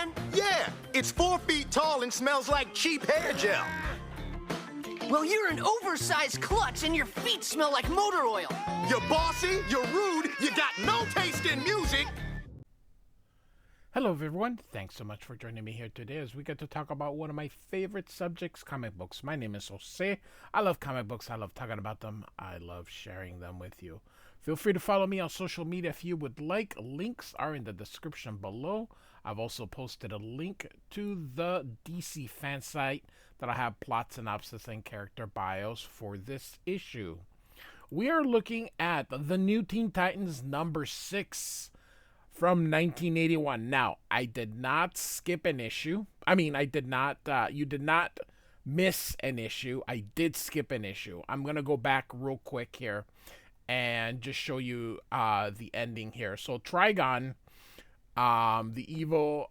man? Yeah, it's 4 feet tall and smells like cheap hair gel. Well, you're an oversized klutz and your feet smell like motor oil. You're bossy, you're rude, you got no taste in music. Hello everyone, thanks so much for joining me here today as we get to talk about one of my favorite subjects, comic books. My name is Jose. I love comic books, I love talking about them, I love sharing them with you. Feel free to follow me on social media if you would like. Links are in the description below. I've also posted a link to the DC fan site that I have plot synopsis and character bios for this issue. We are looking at the New Teen Titans number 6 from 1981. Now, I did not skip an issue. I did not, you did not miss an issue. I did skip an issue. I'm going to go back real quick here and just show you the ending here. So Trigon, the evil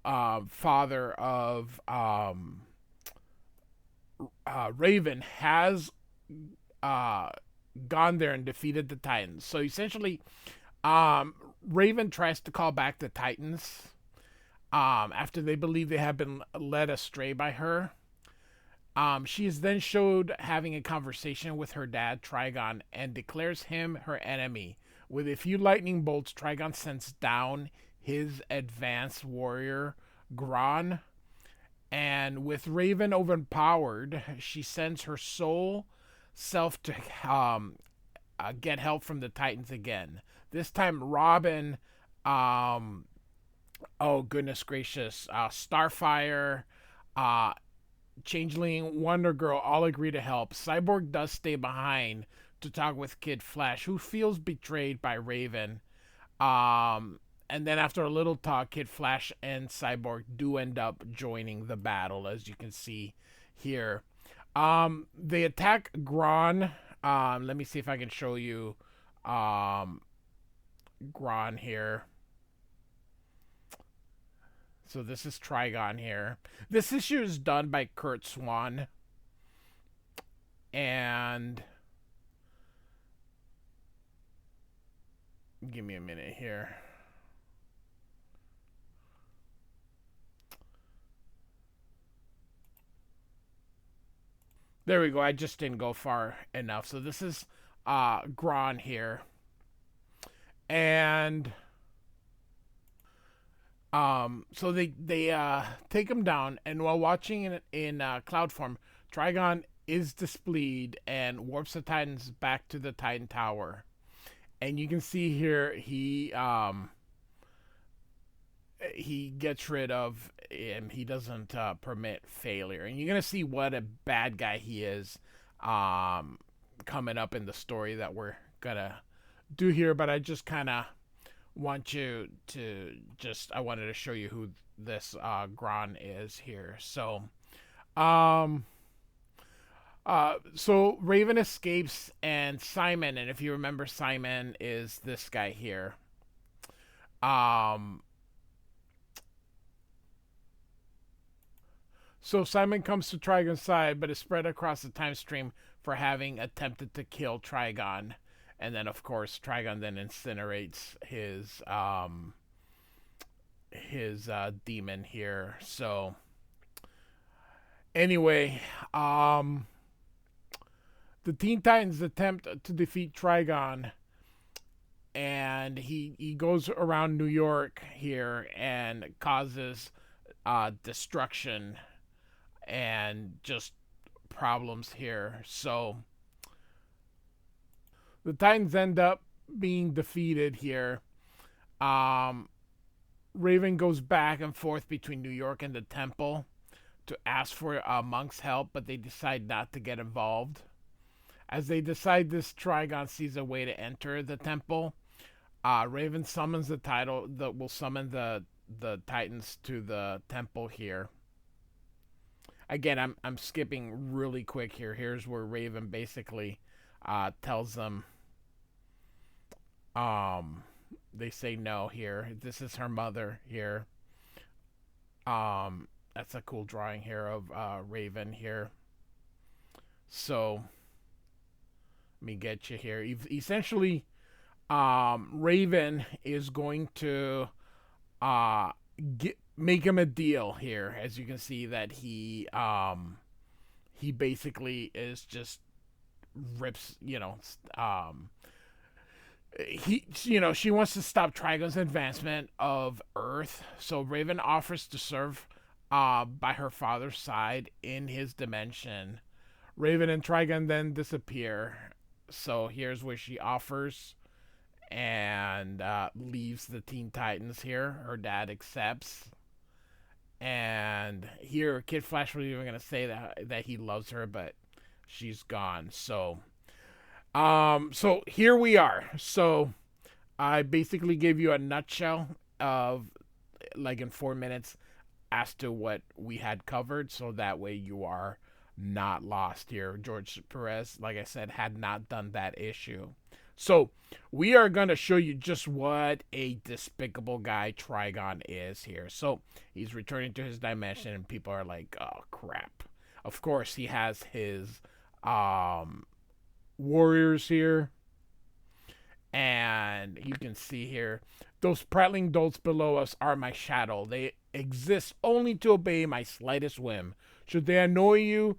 father of Raven, has gone there and defeated the Titans. So essentially, Raven tries to call back the Titans after they believe they have been led astray by her. She is then showed having a conversation with her dad, Trigon, and declares him her enemy. With a few lightning bolts, Trigon sends down his advanced warrior, Gron. And with Raven overpowered, she sends her soul self to get help from the Titans again. This time, Robin, oh goodness gracious, Starfire, Changeling, Wonder Girl all agree to help. Cyborg does stay behind to talk with Kid Flash, who feels betrayed by Raven. And then after a little talk, Kid Flash and Cyborg do end up joining the battle, as you can see here. They attack Gron. Let me see if I can show you Gron here. So this is Trigon here. This issue is done by Kurt Swan. And give me a minute here. There we go. I just didn't go far enough. So this is Gron here. And so they take him down, and while watching it in cloud form, Trigon is displeased and warps the Titans back to the Titan Tower. And you can see here he gets rid of him. He doesn't permit failure, and you're gonna see what a bad guy he is coming up in the story that we're gonna do here. But I just kind of want you to I wanted to show you who this Gron is here. So so Raven escapes, and Simon, and if you remember, Simon is this guy here. So Simon comes to Trigon's side, but is spread across the time stream for having attempted to kill Trigon. And then, of course, Trigon then incinerates his demon here. So, anyway, the Teen Titans attempt to defeat Trigon, and he goes around New York here and causes destruction and just problems here. So the Titans end up being defeated here. Raven goes back and forth between New York and the temple to ask for Monk's help, but they decide not to get involved. As they decide this, Trigon sees a way to enter the temple. Raven summons will summon the Titans to the temple here. Again, I'm skipping really quick here. Here's where Raven basically tells them they say no here. This is her mother here. That's a cool drawing here of Raven here. So let me get you here. Essentially, Raven is going to make him a deal here. As you can see that he basically is just rips, she wants to stop Trigon's advancement of Earth. So Raven offers to serve by her father's side in his dimension. Raven and Trigon then disappear. So here's where she offers and leaves the Teen Titans here. Her dad accepts. And here, Kid Flash was even going to say that he loves her, but she's gone. So here we are. So I basically gave you a nutshell of, like, in 4 minutes as to what we had covered. So that way you are not lost here. George Perez, like I said, had not done that issue. So we are going to show you just what a despicable guy Trigon is here. So he's returning to his dimension and people are like, oh crap. Of course he has his warriors here. And you can see here, those prattling dolts below us are my shadow. They exist only to obey my slightest whim. Should they annoy you,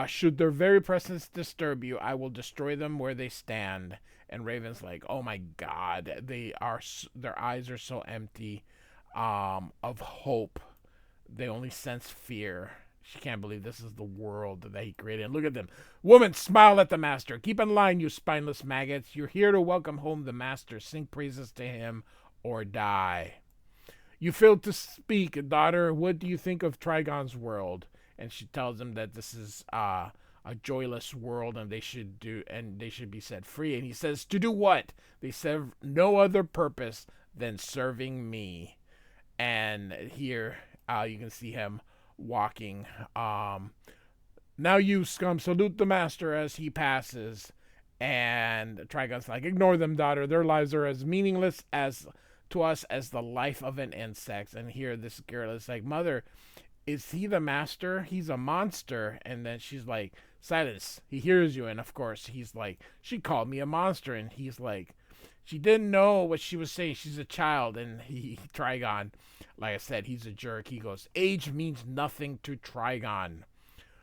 should their very presence disturb you, I will destroy them where they stand. And Raven's like, oh my God, their eyes are so empty of hope. They only sense fear. She can't believe this is the world that he created. And look at them. Woman, smile at the master. Keep in line, you spineless maggots. You're here to welcome home the master. Sing praises to him or die. You failed to speak, daughter. What do you think of Trigon's world? And she tells him that this is a joyless world and they should be set free. And he says, to do what? They serve no other purpose than serving me. And here you can see him walking. Now you scum, salute the master as he passes. And Trigon's like, ignore them, daughter. Their lives are as meaningless as to us as the life of an insect. And here this girl is like, mother, is he the master? He's a monster. And then she's like, silence, he hears you. And of course he's like, she called me a monster. And he's like, she didn't know what she was saying, she's a child. And Trigon, like I said, he's a jerk. He goes, age means nothing to Trigon.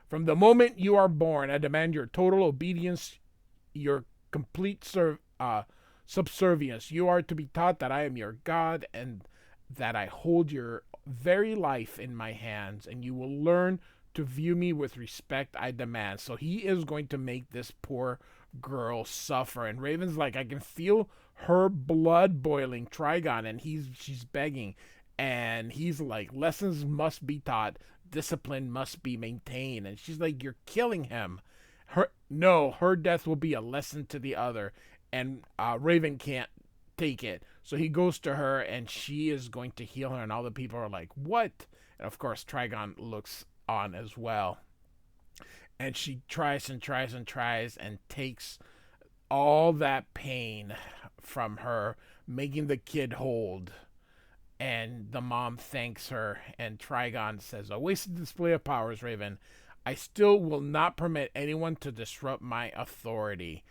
From the moment you are born, I demand your total obedience, your complete subservience. You are to be taught that I am your God and that I hold your very life in my hands, and you will learn to view me with respect I demand. So he is going to make this poor girl suffer. And Raven's like, I can feel her blood boiling. Trigon, and she's begging, and he's like, lessons must be taught, discipline must be maintained. And she's like, you're killing him. Her death will be a lesson to the other. And Raven can't take it. So he goes to her and she is going to heal her. And all the people are like, what? And of course, Trigon looks on as well. And she tries and tries and tries and takes all that pain from her, making the kid hold. And the mom thanks her. And Trigon says, a wasted display of powers, Raven. I still will not permit anyone to disrupt my authority.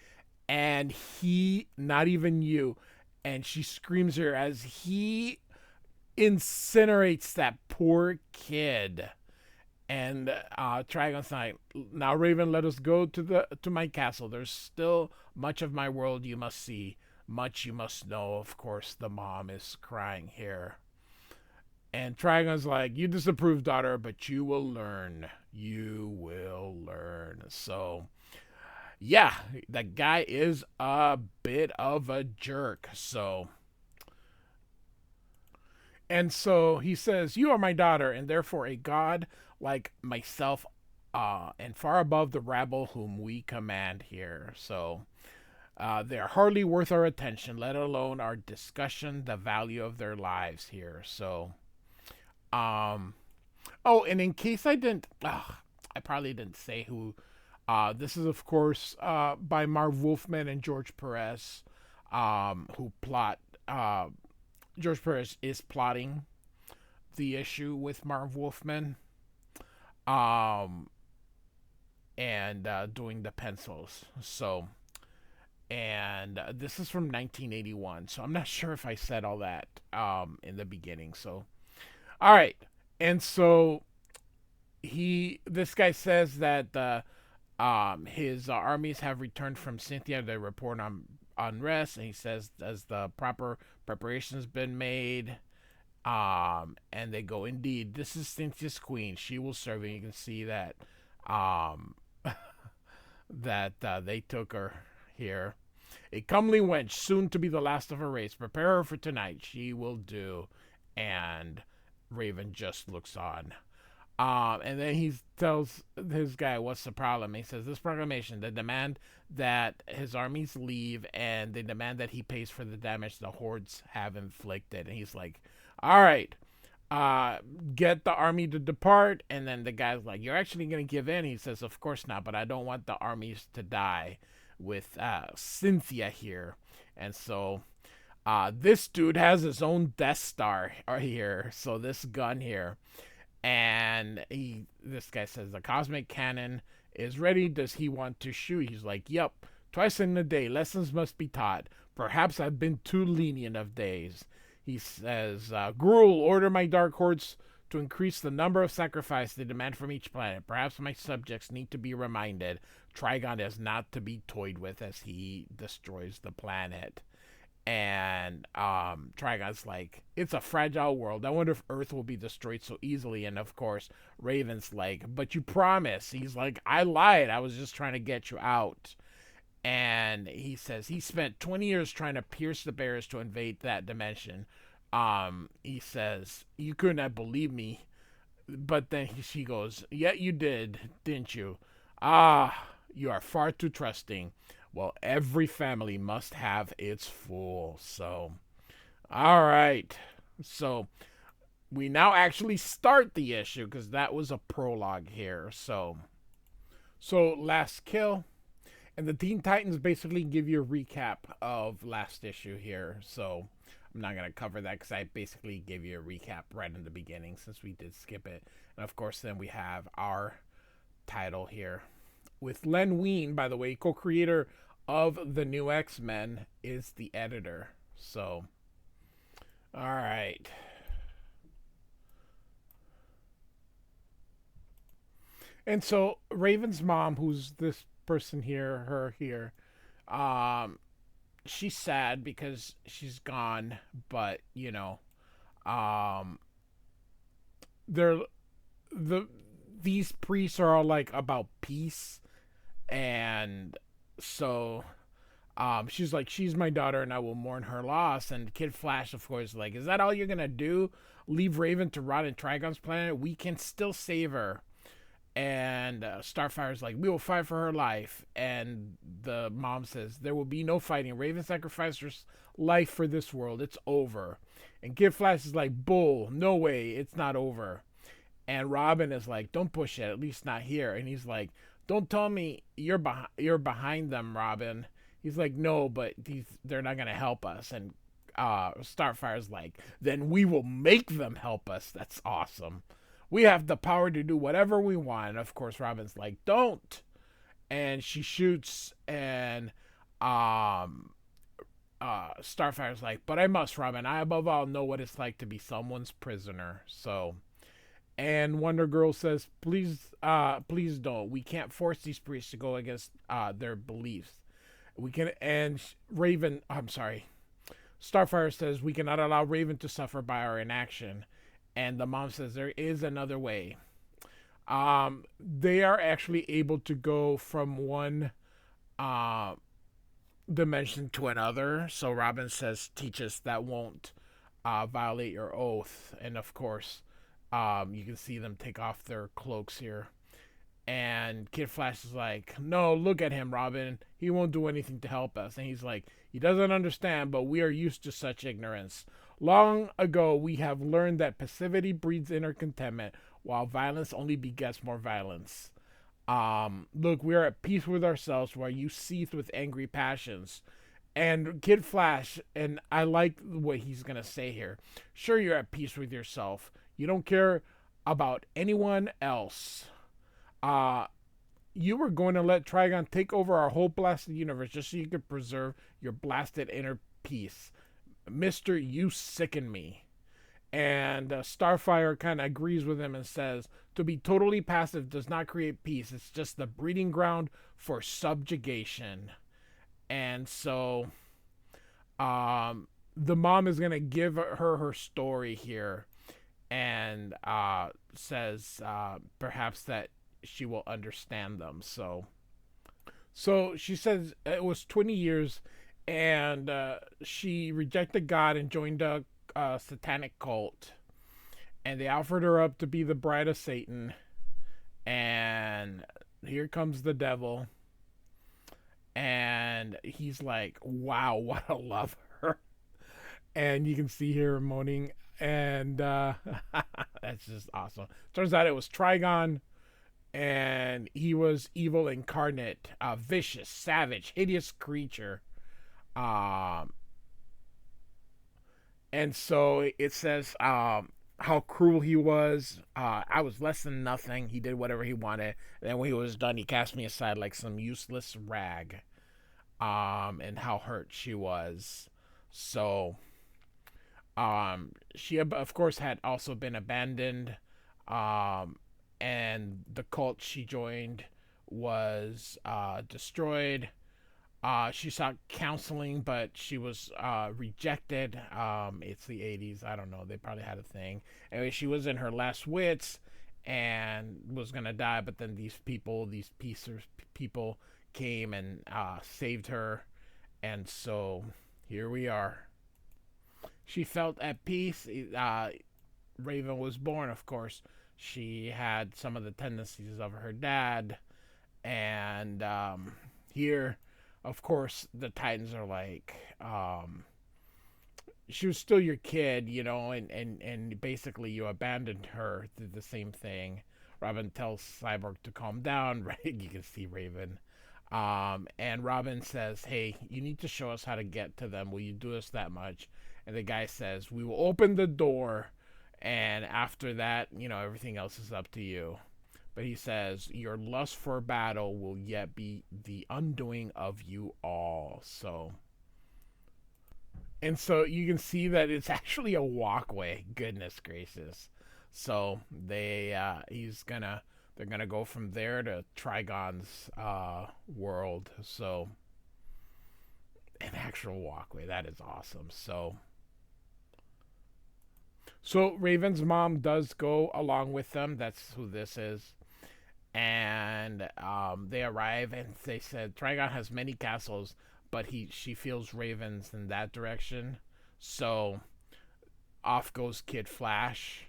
And he, not even you. And she screams here as he incinerates that poor kid. And Trigon's like, now Raven, let us go to my castle. There's still much of my world you must see. Much you must know. Of course, the mom is crying here. And Trigon's like, you disapprove, daughter, but you will learn. You will learn. So, yeah, that guy is a bit of a jerk. And so he says, you are my daughter, and therefore a god like myself, and far above the rabble whom we command here. So they are hardly worth our attention, let alone our discussion, the value of their lives here. So, oh, and in case I probably didn't say who, this is of course by Marv Wolfman and George Perez, who plot. George Perez is plotting the issue with Marv Wolfman, and doing the pencils. So, and this is from 1981. So I'm not sure if I said all that in the beginning. So All right. And so this guy says that his armies have returned from Cynthia. They report on unrest, and he says as the proper preparations been made. And they go, indeed, this is Cynthia's queen. She will serve. And you can see that um, they took her here. A comely wench, soon to be the last of her race. Prepare her for tonight. She will do. And Raven just looks on. And then he tells his guy, what's the problem? He says, this proclamation, they demand that his armies leave, and they demand that he pays for the damage the hordes have inflicted. And he's like, all right, get the army to depart. And then the guy's like, you're actually going to give in? He says, of course not, but I don't want the armies to die with Cynthia here. And so this dude has his own Death Star here. So this gun here. And this guy says, the cosmic cannon is ready. Does he want to shoot? He's like, yep, twice in a day. Lessons must be taught. Perhaps I've been too lenient of days. He says, Gruel, order my dark hordes to increase the number of sacrifice they demand from each planet. Perhaps my subjects need to be reminded Trigon is not to be toyed with as he destroys the planet. And Trigon's like, it's a fragile world. I wonder if Earth will be destroyed so easily. And of course, Raven's like, but you promised. He's like, I lied. I was just trying to get you out. And he says he spent 20 years trying to pierce the barriers to invade that dimension. He says, you could not believe me. But then she goes, yeah, you did, didn't you? You are far too trusting. Well, every family must have its fool. So, all right. So, we now actually start the issue because that was a prologue here. So last kill. And the Teen Titans basically give you a recap of last issue here. So, I'm not going to cover that because I basically gave you a recap right in the beginning since we did skip it. And of course, then we have our title here. With Len Wein, by the way, co-creator of the new X-Men, is the editor. So, all right. And so Raven's mom, who's this person here, her here, she's sad because she's gone, but you know, these priests are all like about peace, and so she's like, she's my daughter and I will mourn her loss. And Kid Flash, of course, like, is that all you're gonna do? Leave Raven to rot in Trigon's planet? We can still save her. And Starfire's like, we will fight for her life. And the mom says, there will be no fighting. Raven sacrificed her life for this world. It's over. And Kid Flash is like, bull, no way, it's not over. And Robin is like, don't push it, at least not here. And he's like, don't tell me you're behind them, Robin. He's like, no, but they're not going to help us. And Starfire's like, then we will make them help us. That's awesome. We have the power to do whatever we want. And of course, Robin's like, don't. And she shoots, and Starfire's like, but I must, Robin. I above all know what it's like to be someone's prisoner. So, and Wonder Girl says, please don't. We can't force these priests to go against their beliefs. We can, and Starfire says, we cannot allow Raven to suffer by our inaction. And the mom says there is another way. They are actually able to go from one dimension to another. So Robin says, teach us that won't violate your oath. And of course, you can see them take off their cloaks here. And Kid Flash is like, no, look at him, Robin. He won't do anything to help us. And he's like, he doesn't understand, but we are used to such ignorance. Long ago, we have learned that passivity breeds inner contentment, while violence only begets more violence. Look, we are at peace with ourselves while you seethe with angry passions. And Kid Flash, and I like what he's going to say here. Sure, you're at peace with yourself. You don't care about anyone else. You were going to let Trigon take over our whole blasted universe just so you could preserve your blasted inner peace. Mister, you sicken me. And Starfire kind of agrees with him and says, to be totally passive does not create peace. It's just the breeding ground for subjugation. And so the mom is going to give her story here and says perhaps that she will understand them. So she says it was 20 years and she rejected God and joined a satanic cult. And they offered her up to be the bride of Satan. And here comes the devil. And he's like, wow, what a lover. And you can see her moaning. And that's just awesome. Turns out it was Trigon. And he was evil incarnate, a vicious, savage, hideous creature. And so it says how cruel he was. I was less than nothing. He did whatever he wanted. And then when he was done, he cast me aside like some useless rag. And how hurt she was. So, she, of course, had also been abandoned. And the cult she joined was destroyed. She sought counseling, but she was rejected. It's the 80s. I don't know. They probably had a thing. Anyway, she was in her last wits and was going to die, but then these people came and saved her. And so here we are. She felt at peace. Raven was born, of course. She had some of the tendencies of her dad. And here, of course, the Titans are like, she was still your kid, you know, and basically you abandoned her, did the same thing. Robin tells Cyborg to calm down, right? You can see Raven. And Robin says, hey, you need to show us how to get to them. Will you do us that much? And the guy says, we will open the door. And after that, you know, everything else is up to you. But he says, your lust for battle will yet be the undoing of you all. So you can see that it's actually a walkway. Goodness gracious. So they're gonna go from there to Trigon's world. So an actual walkway. That is awesome. So Raven's mom does go along with them. That's who this is. And they arrive and they said Trigon has many castles, but she feels Raven's in that direction. So off goes Kid Flash,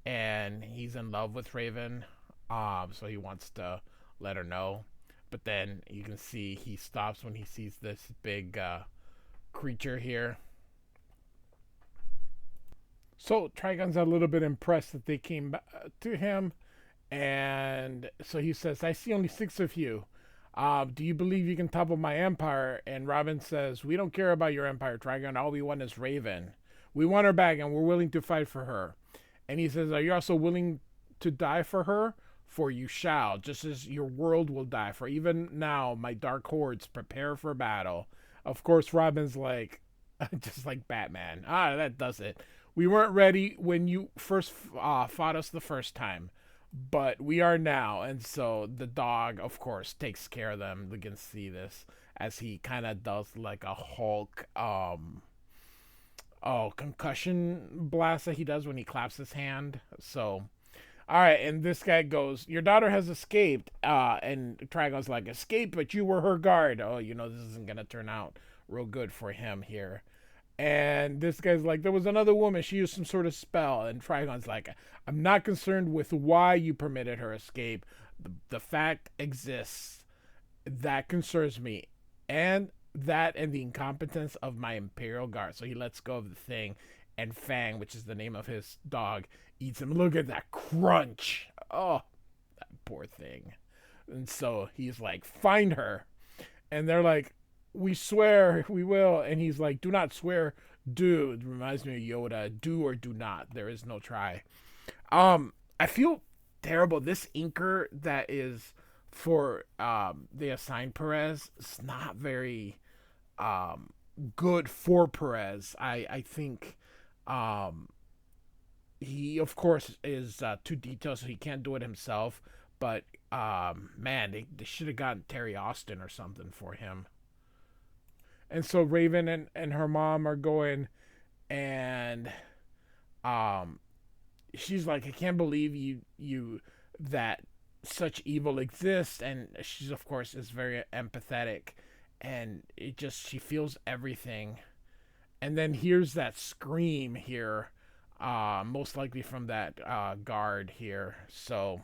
and he's in love with Raven. So he wants to let her know. But then you can see he stops when he sees this big creature here. So Trigon's a little bit impressed that they came to him. And so he says, I see only 6 of you. Do you believe you can topple my empire? And Robin says, we don't care about your empire, Trigon. All we want is Raven. We want her back, and we're willing to fight for her. And he says, are you also willing to die for her? For you shall, just as your world will die. For even now, my dark hordes prepare for battle. Of course, Robin's like, just like Batman. That does it. We weren't ready when you first fought us the first time, but we are now. And so the dog, of course, takes care of them. We can see this as he kind of does like a Hulk concussion blast that he does when he claps his hand. So, all right, and this guy goes, your daughter has escaped. And Trigon's like, escape, but you were her guard. Oh, you know, this isn't going to turn out real good for him here. And this guy's like, there was another woman. She used some sort of spell. And Trigon's like, I'm not concerned with why you permitted her escape. The fact exists. That concerns me. And that and the incompetence of my Imperial Guard. So he lets go of the thing. And Fang, which is the name of his dog, eats him. Look at that crunch. Oh, that poor thing. And so he's like, find her. And they're like, we swear we will. And he's like, do not swear, do. It reminds me of Yoda. Do or do not. There is no try. I feel terrible. This inker that is for they assigned Perez is not very good for Perez. I think he of course is too detailed, so he can't do it himself. But man, they should have gotten Terry Austin or something for him. And so Raven and her mom are going, and um, she's like, I can't believe you that such evil exists. And she's of course is very empathetic, and it just she feels everything. And then here's that scream here, most likely from that guard here. So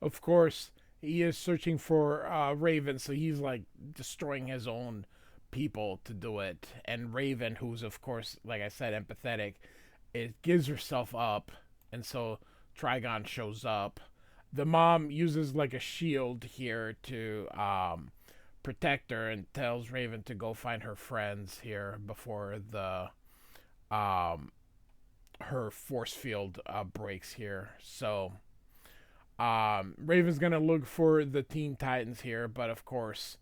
of course he is searching for Raven, so he's like destroying his own people to do it. And Raven, who's of course, like I said, empathetic, it gives herself up, and so Trigon shows up. The mom uses like a shield here to protect her, and tells Raven to go find her friends here before the her force field breaks here. So Raven's gonna look for the Teen Titans here, but of course,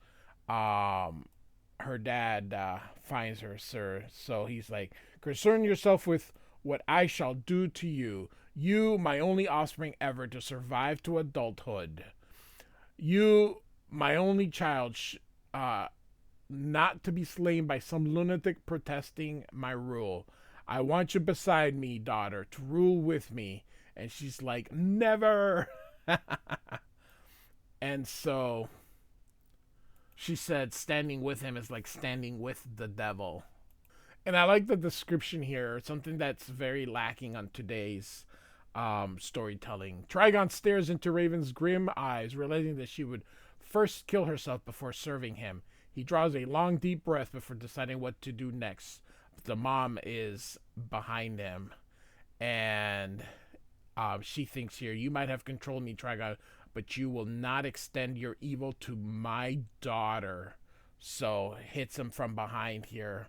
her dad finds her, sir. So he's like, concern yourself with what I shall do to you. You, my only offspring ever to survive to adulthood. You, my only child, not to be slain by some lunatic protesting my rule. I want you beside me, daughter, to rule with me. And she's like, never. And so she said, standing with him is like standing with the devil. And I like the description here, something that's very lacking on today's storytelling. Trigon stares into Raven's grim eyes, realizing that she would first kill herself before serving him. He draws a long, deep breath before deciding what to do next. The mom is behind him, and she thinks here, you might have controlled me, Trigon, but you will not extend your evil to my daughter. So hits him from behind here.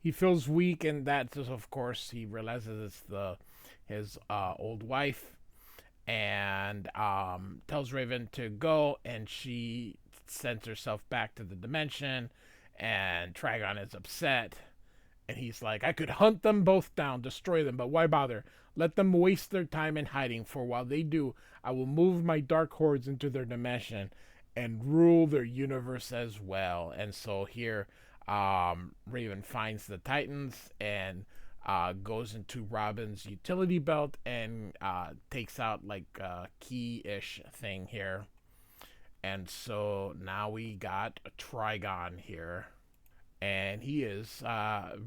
He feels weak, and that's of course he realizes it's his old wife, and tells Raven to go, and she sends herself back to the dimension. And Trigon is upset, and he's like, I could hunt them both down, destroy them, but why bother? Let them waste their time in hiding, for while they do, I will move my dark hordes into their dimension and rule their universe as well. And so here Raven finds the Titans and goes into Robin's utility belt and takes out like a key-ish thing here. And so now we got a Trigon here. And he is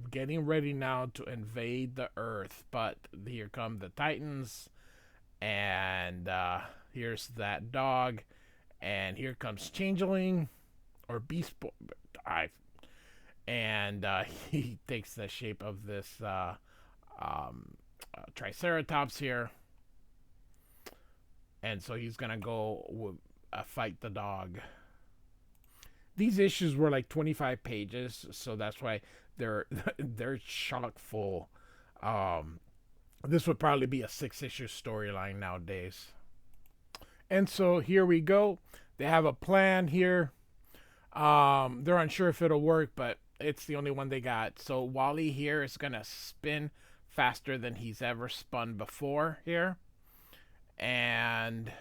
getting ready now to invade the Earth. But here come the Titans. And here's that dog. And here comes Changeling. Or Beast Boy. And he takes the shape of this Triceratops here. And so he's going to go fight the dog. These issues were like 25 pages, so that's why they're chock full. This would probably be a 6-issue storyline nowadays. And so here we go. They have a plan here. They're unsure if it'll work, but it's the only one they got. So Wally here is gonna spin faster than he's ever spun before here, and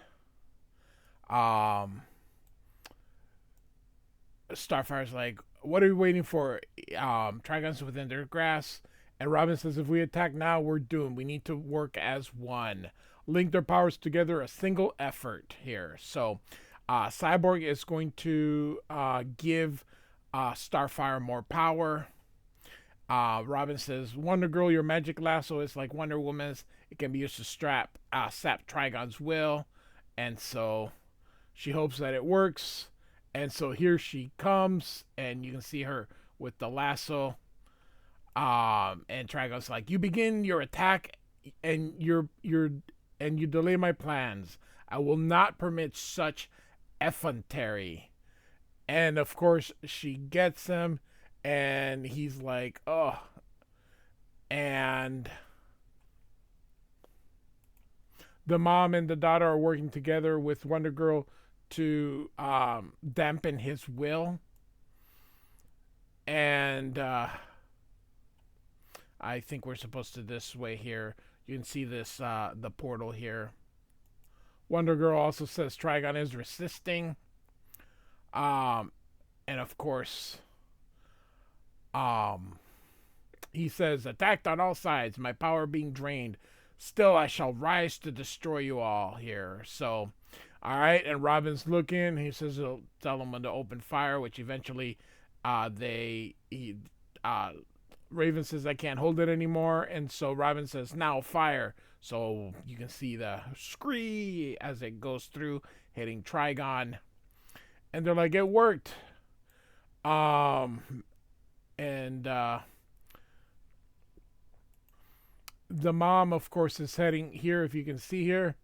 Starfire's like, what are we waiting for? Trigon's within their grasp, and Robin says, if we attack now, we're doomed. We need to work as one. Link their powers together, a single effort here. So Cyborg is going to give Starfire more power. Robin says, Wonder Girl, your magic lasso is like Wonder Woman's. It can be used to sap Trigon's will. And so she hopes that it works. And so here she comes, and you can see her with the lasso. And Trigon's like, you begin your attack, and you delay my plans. I will not permit such effrontery. And of course she gets him, and he's like, oh. And the mom and the daughter are working together with Wonder Girl to dampen his will. And I think we're supposed to this way here. You can see this, the portal here. Wonder Girl also says Trigon is resisting. And of course, he says, attacked on all sides, my power being drained. Still, I shall rise to destroy you all here. So, all right. And Robin's looking. He says he'll tell them when to open fire, which eventually Raven says, I can't hold it anymore. And so Robin says, now fire. So you can see the scree as it goes through, hitting Trigon. And they're like, it worked. The mom, of course, is heading here, if you can see here.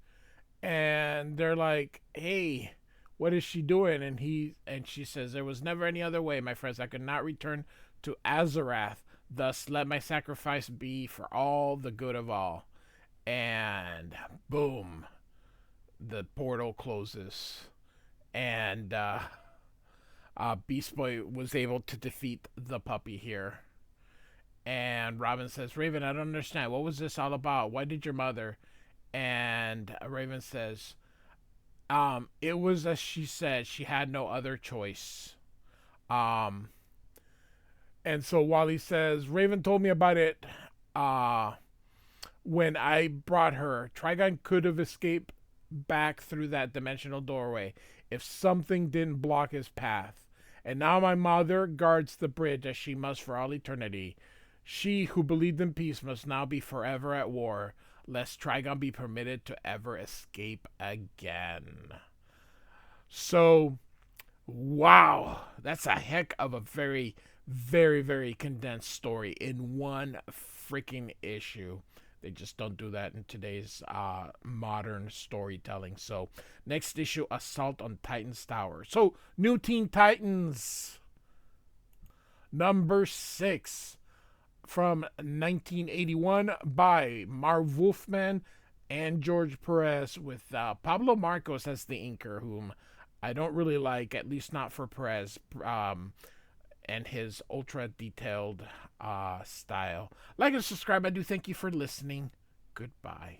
And they're like, hey, what is she doing? And she says, there was never any other way, my friends. I could not return to Azarath. Thus, let my sacrifice be for all the good of all. And boom, the portal closes. And Beast Boy was able to defeat the puppy here. And Robin says, Raven, I don't understand. What was this all about? Why did your mother? And Raven says, it was as she said. She had no other choice. And so Wally says, Raven told me about it when I brought her. Trigon could have escaped back through that dimensional doorway if something didn't block his path. And now my mother guards the bridge as she must for all eternity. She who believed in peace must now be forever at war, lest Trigon be permitted to ever escape again. So, wow, that's a heck of a very, very, very condensed story in one freaking issue. They just don't do that in today's modern storytelling. So, next issue, Assault on Titan's Tower. So, New Teen Titans, number 6. From 1981 by Marv Wolfman and George Perez, with Pablo Marcos as the inker, whom I don't really like, at least not for Perez, and his ultra detailed style. Like and subscribe. I do thank you for listening. Goodbye.